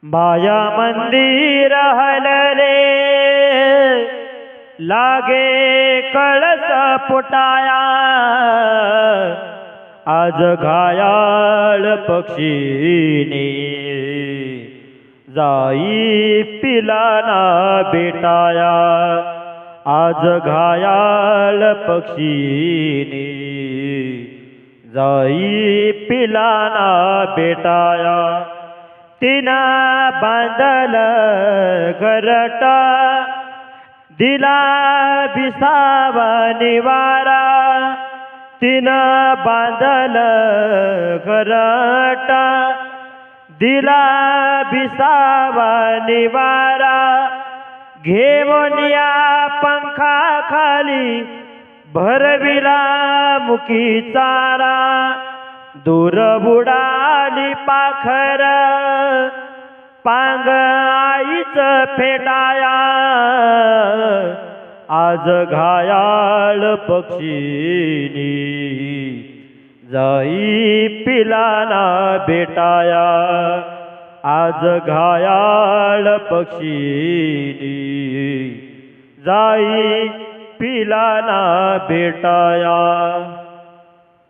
माया मंदिर हलले लागे कळस फुटाया। आज घायाळ पक्षीने जाई पिलाना बेटाया। आज घायाळ पक्षीने जाई पिलाना बेटाया। तिना बांधल घरटा दिला विसावा निवारा। तिना बांधल घरटा दिला विसावा निवारा। घेऊन या पंखा खाली भरविला मुकी चारा। दूर बुडाली पाखर पांग आईच फेटाया। आज घायाळ पक्षीनी जाई पिलाना बेटाया। आज घायाळ पक्षीनी जाई पिलाना बेटाया।